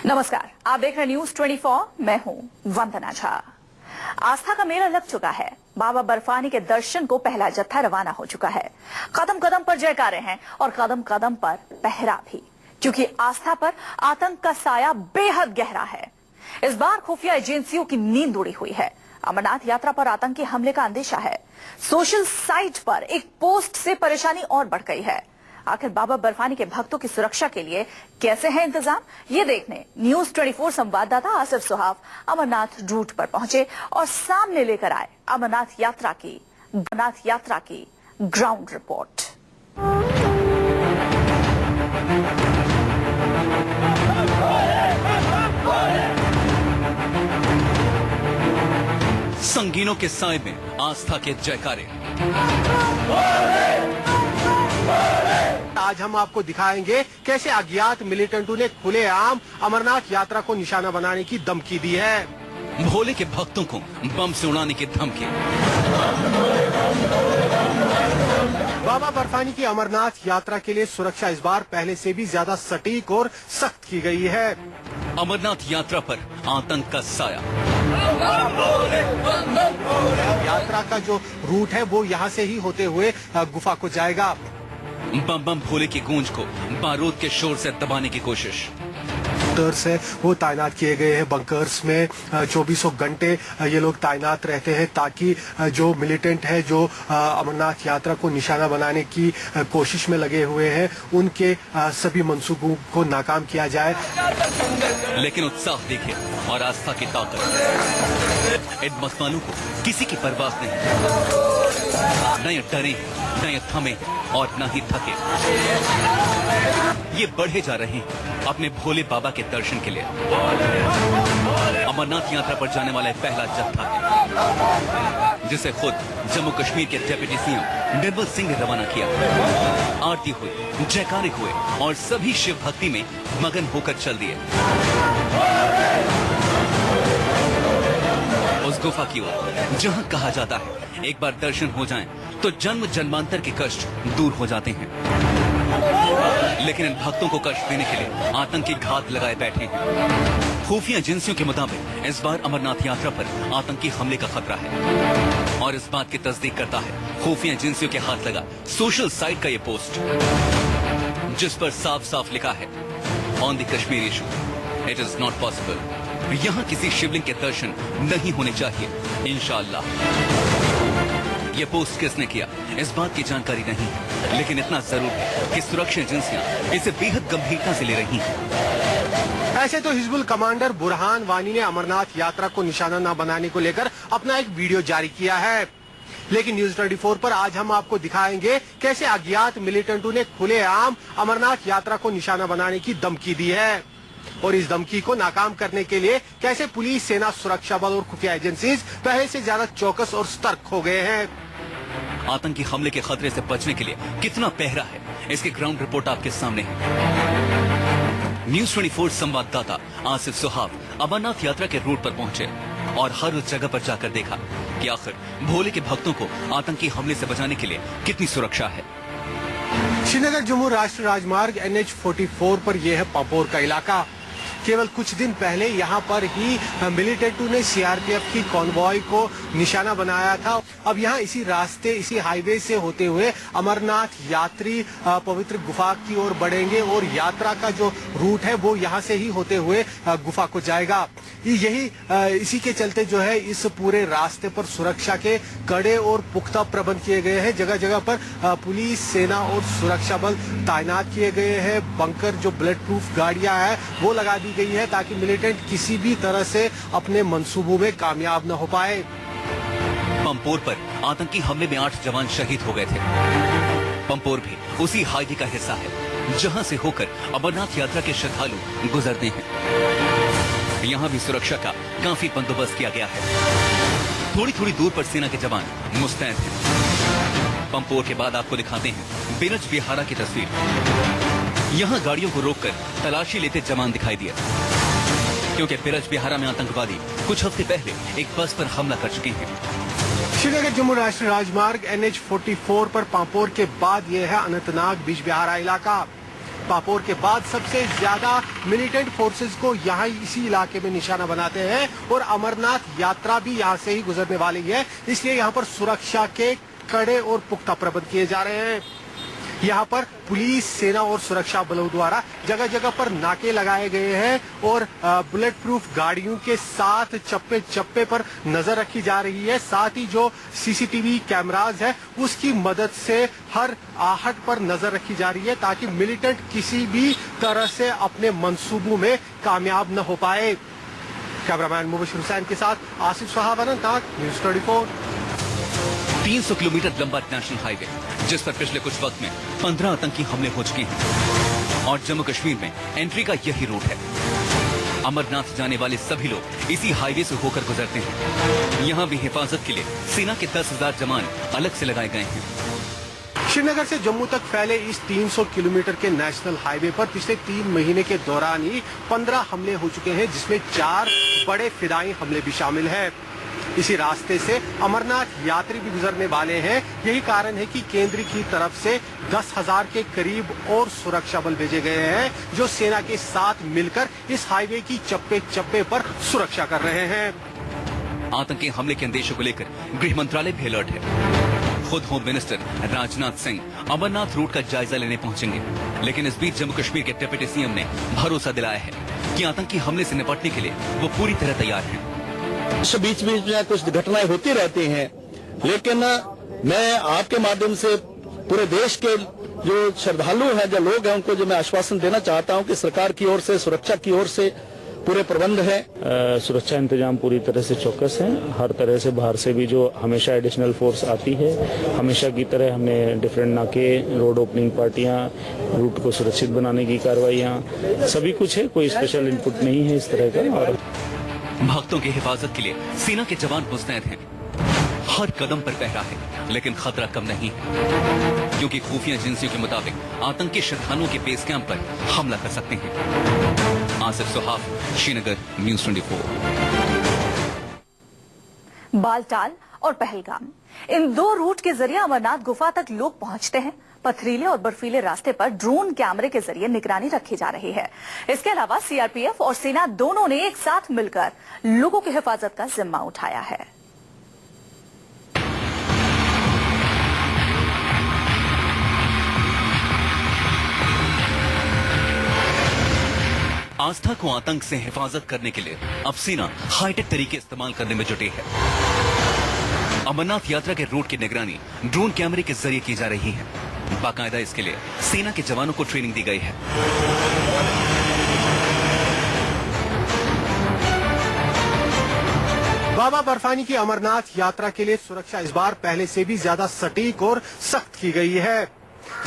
नमस्कार, आप देख रहे हैं न्यूज 24। मैं हूं वंदना झा। आस्था का मेला लग चुका है। बाबा बर्फानी के दर्शन को पहला जत्था रवाना हो चुका है। कदम कदम पर जयकारे हैं और कदम कदम पर पहरा भी, क्योंकि आस्था पर आतंक का साया बेहद गहरा है। इस बार खुफिया एजेंसियों की नींद उड़ी हुई है। अमरनाथ यात्रा पर आतंकी हमले का अंदेशा है। सोशल साइट पर एक पोस्ट से परेशानी और बढ़ गई है। आखिर बाबा बर्फानी के भक्तों की सुरक्षा के लिए कैसे हैं इंतजाम, ये देखने न्यूज 24 संवाददाता आसिफ सुहाव अमरनाथ रूट पर पहुंचे और सामने लेकर आए अमरनाथ यात्रा की ग्राउंड रिपोर्ट। संगीनों के साए में आस्था के जयकारे। आज हम आपको दिखाएंगे कैसे अज्ञात मिलिटेंटों ने खुलेआम अमरनाथ यात्रा को निशाना बनाने की धमकी दी है। भोले के भक्तों को बम से उड़ाने की धमकी। बाबा बर्फानी की अमरनाथ यात्रा के लिए सुरक्षा इस बार पहले से भी ज्यादा सटीक और सख्त की गई है। अमरनाथ यात्रा पर आतंक का साया। यात्रा का जो रूट है वो यहाँ से ही होते हुए गुफा को जाएगा। बम बम भोले की गूंज को बारूद के शोर से दबाने की कोशिश। से वो तैनात किए गए हैं बंकर्स में। 24 घंटे ये लोग तैनात रहते हैं ताकि जो मिलिटेंट है जो अमरनाथ यात्रा को निशाना बनाने की कोशिश में लगे हुए हैं उनके सभी मंसूबों को नाकाम किया जाए। लेकिन उत्साह देखिए और आस्था की ताकत। इन मस्तानों को किसी की परवाह नहीं। न ये डरे, न ये थमे और न ही थके। ये बढ़े जा रहे हैं अपने भोले बाबा के दर्शन के लिए। अमरनाथ यात्रा पर जाने वाला पहला जत्था है, जिसे खुद जम्मू कश्मीर के डिप्टी सीएम निर्मल सिंह ने रवाना किया। आरती हुई, जयकारे हुए और सभी शिव भक्ति में मगन होकर चल दिए उस गुफा की ओर, जहां कहा जाता है एक बार दर्शन हो जाएं तो जन्म जन्मांतर के कष्ट दूर हो जाते हैं। लेकिन इन भक्तों को कष्ट देने के लिए आतंकी घात लगाए बैठे हैं। खुफिया एजेंसियों के मुताबिक इस बार अमरनाथ यात्रा पर आतंकी हमले का खतरा है और इस बात की तस्दीक करता है खुफिया एजेंसियों के हाथ लगा सोशल साइट का ये पोस्ट, जिस पर साफ साफ लिखा है on the Kashmir issue it is not possible. यहाँ किसी शिवलिंग के दर्शन नहीं होने चाहिए इंशाअल्लाह। ये पोस्ट किसने किया इस बात की जानकारी नहीं है, लेकिन इतना जरूर है कि सुरक्षा एजेंसियां इसे बेहद गंभीरता से ले रही हैं। ऐसे तो हिजबुल कमांडर बुरहान वानी ने अमरनाथ यात्रा को निशाना न बनाने को लेकर अपना एक वीडियो जारी किया है, लेकिन न्यूज 24 पर आज हम आपको दिखाएंगे कैसे अज्ञात मिलिटेंटों ने खुलेआम अमरनाथ यात्रा को निशाना बनाने की धमकी दी है और इस धमकी को नाकाम करने के लिए कैसे पुलिस, सेना, सुरक्षा बल और खुफिया एजेंसीज पहले से ज्यादा चौकस और सतर्क हो गए हैं। आतंकी हमले के खतरे से बचने के लिए कितना पहरा है, इसकी ग्राउंड रिपोर्ट आपके सामने है। न्यूज 24 संवाददाता आसिफ सुहाव अमरनाथ यात्रा के रूट पर पहुंचे और हर उस जगह पर जाकर देखा कि आखिर भोले के भक्तों को आतंकी हमले से बचाने के लिए कितनी सुरक्षा है। श्रीनगर जम्मू राष्ट्रीय राजमार्ग NH 44 पर यह है पंपोर का इलाका। केवल कुछ दिन पहले यहाँ पर ही मिलिटेंटों ने CRPF की कॉन्वॉय को निशाना बनाया था। अब यहाँ इसी रास्ते, इसी हाईवे से होते हुए अमरनाथ यात्री पवित्र गुफा की ओर बढ़ेंगे और यात्रा का जो रूट है वो यहाँ से ही होते हुए गुफा को जाएगा। इसी के चलते जो है इस पूरे रास्ते पर सुरक्षा के कड़े और पुख्ता प्रबंध किए गए हैं। जगह जगह पर पुलिस, सेना और सुरक्षा बल तैनात किए गए हैं। बंकर जो बुलेट प्रूफ गाड़ियां हैं वो लगा दी गई है ताकि मिलिटेंट किसी भी तरह से अपने मंसूबों में कामयाब न हो पाए। पंपोर पर आतंकी हमले में 8 जवान शहीद हो गए थे। पंपोर भी उसी हाईवे का हिस्सा है जहां से होकर अमरनाथ यात्रा के श्रद्धालु गुजरते हैं। यहाँ भी सुरक्षा का काफी बंदोबस्त किया गया है। थोड़ी थोड़ी दूर पर सेना के जवान मुस्तैद हैं। पंपोर के बाद आपको दिखाते हैं बिरज बिहारा की तस्वीर। यहाँ गाड़ियों को रोककर तलाशी लेते जवान दिखाई दिए, क्योंकि बिरज बिहारा में आतंकवादी कुछ हफ्ते पहले एक बस पर हमला कर चुके हैं। श्रीनगर जम्मू राष्ट्रीय राजमार्ग NH 44 पर पांपोर के बाद यह है अनंतनाग बिजबिहारा इलाका। पापोर के बाद सबसे ज्यादा मिलिटेंट फोर्सेस को यहाँ इसी इलाके में निशाना बनाते हैं और अमरनाथ यात्रा भी यहाँ से ही गुजरने वाली है, इसलिए यहाँ पर सुरक्षा के कड़े और पुख्ता प्रबंध किए जा रहे हैं। यहाँ पर पुलिस, सेना और सुरक्षा बलों द्वारा जगह जगह पर नाके लगाए गए हैं और बुलेट प्रूफ गाड़ियों के साथ चप्पे चप्पे पर नजर रखी जा रही है। साथ ही जो सीसीटीवी कैमराज है उसकी मदद से हर आहट पर नजर रखी जा रही है ताकि मिलिटेंट किसी भी तरह से अपने मंसूबों में कामयाब न हो पाए। कैमरामैन मुबशिर हुसैन के साथ आसिफ साहब, अनंतनाग, न्यूज़ 24। 300 किलोमीटर लंबा नेशनल हाईवे जिस पर पिछले कुछ वक्त में 15 आतंकी हमले हो चुके हैं और जम्मू कश्मीर में एंट्री का यही रूट है। अमरनाथ जाने वाले सभी लोग इसी हाईवे से होकर गुजरते हैं। यहाँ भी हिफाजत के लिए सेना के 10,000 जवान अलग से लगाए गए हैं। श्रीनगर से जम्मू तक फैले इस 300 किलोमीटर के नेशनल हाईवे पर पिछले 3 महीने के दौरान ही 15 हमले हो चुके हैं, जिसमें 4 बड़े फिदाई हमले भी शामिल हैं। इसी रास्ते से अमरनाथ यात्री भी गुजरने वाले हैं। यही कारण है कि केंद्र की तरफ से 10,000 के करीब और सुरक्षा बल भेजे गए हैं जो सेना के साथ मिलकर इस हाईवे की चप्पे चप्पे पर सुरक्षा कर रहे हैं। आतंकी हमले के अंदेशों को लेकर गृह मंत्रालय भी अलर्ट है। खुद home minister Rajnath Singh Amarnath route का जायजा लेने पहुंचेंगे, लेकिन इस बीच जम्मू कश्मीर के डिप्टी सीएम ने भरोसा दिलाया है कि आतंकी हमले से निपटने के लिए वो पूरी तरह तैयार हैं। बीच बीच में कुछ घटनाएं होती रहती हैं, लेकिन मैं आपके माध्यम से पूरे देश के जो श्रद्धालु हैं, जो लोग हैं, उनको जो मैं आश्वासन देना चाहता हूं कि सरकार की ओर से, सुरक्षा की ओर से पूरे प्रबंध है। सुरक्षा इंतजाम पूरी तरह से चौकस है। हर तरह से बाहर से भी जो हमेशा एडिशनल फोर्स आती है, हमेशा की तरह हमने डिफरेंट नाके, रोड ओपनिंग पार्टियां, रूट को सुरक्षित बनाने की कार्रवाइयां, सभी कुछ है। कोई स्पेशल इनपुट नहीं है इस तरह का। और भक्तों की हिफाजत के लिए सेना के जवान मुस्तैद हैं। हर कदम पर पहरा है, लेकिन खतरा कम नहीं है, क्योंकि खुफिया एजेंसियों के मुताबिक आतंकी श्रद्धालुओं के बेस कैंप पर हमला कर सकते हैं। आसिफ सुहाफ, श्रीनगर, न्यूज़ 24। बालटाल और पहलगाम, इन 2 रूट के जरिए अमरनाथ गुफा तक लोग पहुंचते हैं। पथरीले और बर्फीले रास्ते पर ड्रोन कैमरे के जरिए निगरानी रखी जा रही है। इसके अलावा सीआरपीएफ और सेना दोनों ने एक साथ मिलकर लोगों की हिफाजत का जिम्मा उठाया है। आस्था को आतंक से हिफाजत करने के लिए अब सेना हाईटेक तरीके इस्तेमाल करने में जुटी है। अमरनाथ यात्रा के रूट की निगरानी ड्रोन कैमरे के जरिए की जा रही है। बाकायदा इसके लिए सेना के जवानों को ट्रेनिंग दी गई है। बाबा बर्फानी की अमरनाथ यात्रा के लिए सुरक्षा इस बार पहले से भी ज्यादा सटीक और सख्त की गई है।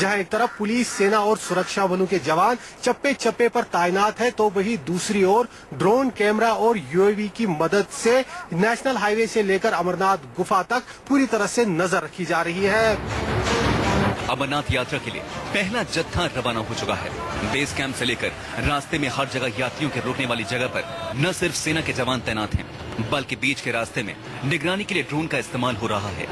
जहां एक तरफ पुलिस, सेना और सुरक्षा बलों के जवान चप्पे चप्पे पर तैनात है, तो वहीं दूसरी ओर ड्रोन कैमरा और यूएवी की मदद से नेशनल हाईवे से लेकर अमरनाथ गुफा तक पूरी तरह से नजर रखी जा रही है। अमरनाथ यात्रा के लिए पहला जत्था रवाना हो चुका है। बेस कैंप से लेकर रास्ते में हर जगह यात्रियों के रुकने वाली जगह पर न सिर्फ सेना के जवान तैनात हैं, बल्कि बीच के रास्ते में निगरानी के लिए ड्रोन का इस्तेमाल हो रहा है।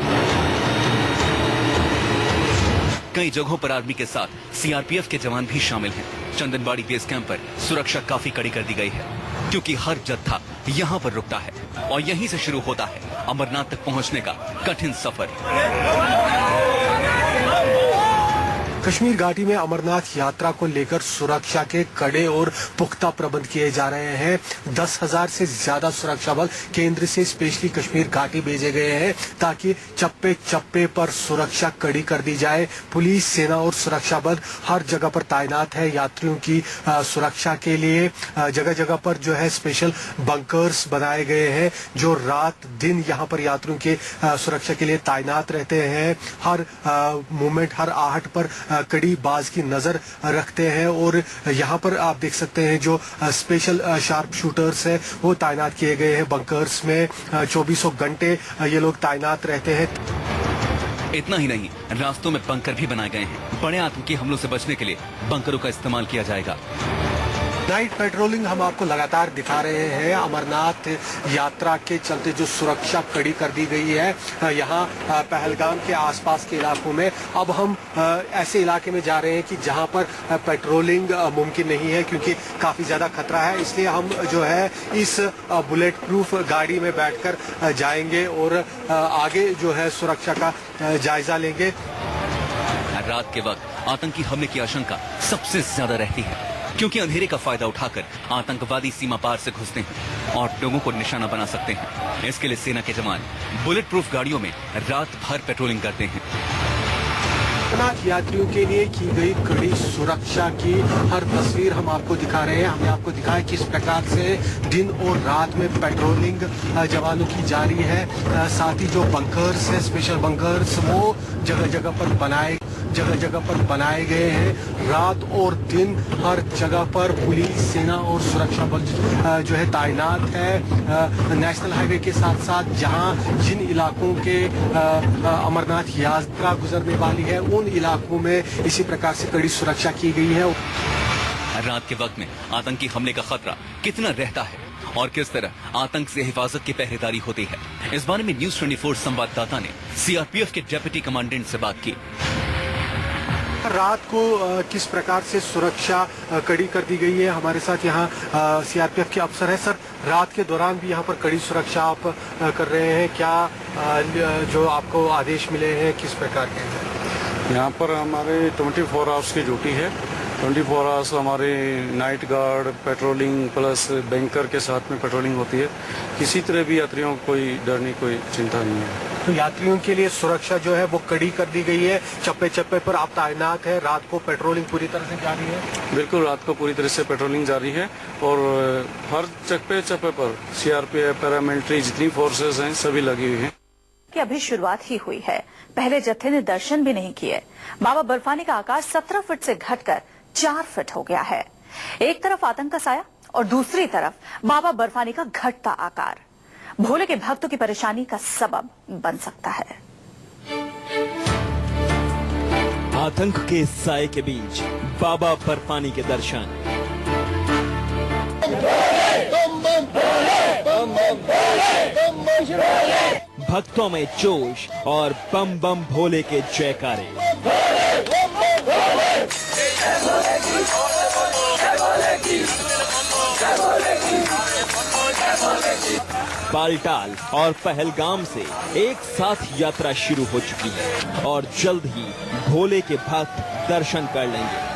कई जगहों पर आर्मी के साथ सीआरपीएफ के जवान भी शामिल हैं। चंदनबाड़ी बेस कैंप पर सुरक्षा काफी कड़ी कर दी गई है, क्योंकि हर जत्था यहाँ पर रुकता है और यहीं से शुरू होता है अमरनाथ तक पहुँचने का कठिन सफर। कश्मीर घाटी में अमरनाथ यात्रा को लेकर सुरक्षा के कड़े और पुख्ता प्रबंध किए जा रहे हैं। 10,000 से ज्यादा सुरक्षा बल केंद्र से स्पेशली कश्मीर घाटी भेजे गए हैं ताकि चप्पे चप्पे पर सुरक्षा कड़ी कर दी जाए। पुलिस, सेना और सुरक्षा बल हर जगह पर तैनात है। यात्रियों की सुरक्षा के लिए जगह जगह पर जो है स्पेशल बंकर्स बनाए गए हैं जो रात दिन यहाँ पर यात्रियों के सुरक्षा के लिए तैनात रहते हैं। हर मूवमेंट, हर आहट पर कड़ी बाज की नजर रखते हैं और यहाँ पर आप देख सकते हैं जो स्पेशल शार्प शूटर्स हैं वो तैनात किए गए हैं बंकर्स में। 24 घंटे ये लोग तैनात रहते हैं। इतना ही नहीं, रास्तों में बंकर भी बनाए गए हैं। बड़े आतंकी हमलों से बचने के लिए बंकरों का इस्तेमाल किया जाएगा। नाइट पेट्रोलिंग हम आपको लगातार दिखा रहे हैं। अमरनाथ यात्रा के चलते जो सुरक्षा कड़ी कर दी गई है यहाँ पहलगाम के आसपास के इलाकों में। अब हम ऐसे इलाके में जा रहे हैं कि जहाँ पर पेट्रोलिंग मुमकिन नहीं है क्योंकि काफी ज्यादा खतरा है। इसलिए हम जो है इस बुलेट प्रूफ गाड़ी में बैठकर जाएंगे और आगे जो है सुरक्षा का जायजा लेंगे। रात के वक्त आतंकी हमले की आशंका सबसे ज्यादा रहती है क्योंकि अंधेरे का फायदा उठाकर आतंकवादी सीमा पार से घुसते हैं और लोगों को निशाना बना सकते हैं। इसके लिए सेना के जवान बुलेट प्रूफ गाड़ियों में रात भर पेट्रोलिंग करते हैं। अमरनाथ यात्रियों के लिए की गई कड़ी सुरक्षा की हर तस्वीर हम आपको दिखा रहे हैं। हमने आपको दिखाया किस प्रकार से दिन और रात में पेट्रोलिंग जवानों की जारी है। साथ ही जो बंकर्स है, स्पेशल बंकर्स, वो जगह जगह पर बनाए गए हैं। रात और दिन हर जगह पर पुलिस, सेना और सुरक्षा बल जो है तैनात है। नेशनल हाईवे के साथ साथ जहां जिन इलाकों के अमरनाथ यात्रा गुजरने वाली है उन इलाकों में इसी प्रकार से कड़ी सुरक्षा की गई है। रात के वक्त में आतंकी हमले का खतरा कितना रहता है और किस तरह आतंक से हिफाजत की पहरेदारी होती है, इस बारे में न्यूज़ 24 संवाददाता ने सीआरपीएफ के डिप्टी कमांडेंट से बात की। रात को किस प्रकार से सुरक्षा कड़ी कर दी गई है, हमारे साथ यहाँ सीआरपीएफ के अफसर है। सर, रात के दौरान भी यहाँ पर कड़ी सुरक्षा आप कर रहे हैं, क्या जो आपको आदेश मिले हैं किस प्रकार के हैं? यहाँ पर हमारे 24 आवर्स की ड्यूटी है। 24 आवर्स हमारे night guard, patrolling plus banker के साथ में पेट्रोलिंग होती है। किसी तरह भी यात्रियों को कोई डर नहीं, कोई चिंता नहीं है। तो यात्रियों के लिए सुरक्षा जो है वो कड़ी कर दी गई है। चप्पे चप्पे पर आप तैनात है। रात को पेट्रोलिंग पूरी तरह से जारी है। बिल्कुल, रात को पूरी तरह से पेट्रोलिंग जारी है और हर चप्पे चप्पे पर सीआरपीएफ, पैरामिलिट्री जितनी फोर्सेस हैं सभी लगी हुई हैं। कि अभी शुरुआत ही हुई है। पहले जत्थे ने दर्शन भी नहीं किए। बाबा बर्फानी का आकार 17 फीट से घटकर 4 फीट हो गया है। एक तरफ आतंक का साया और दूसरी तरफ बाबा बर्फानी का घटता आकार भोले के भक्तों की परेशानी का सबब बन सकता है। आतंक के साए के बीच बाबा बर्फानी के दर्शन। भक्तों में जोश और बम बम भोले के जयकारे। बालटाल और पहलगाम से एक साथ यात्रा शुरू हो चुकी है और जल्द ही भोले के भक्त दर्शन कर लेंगे।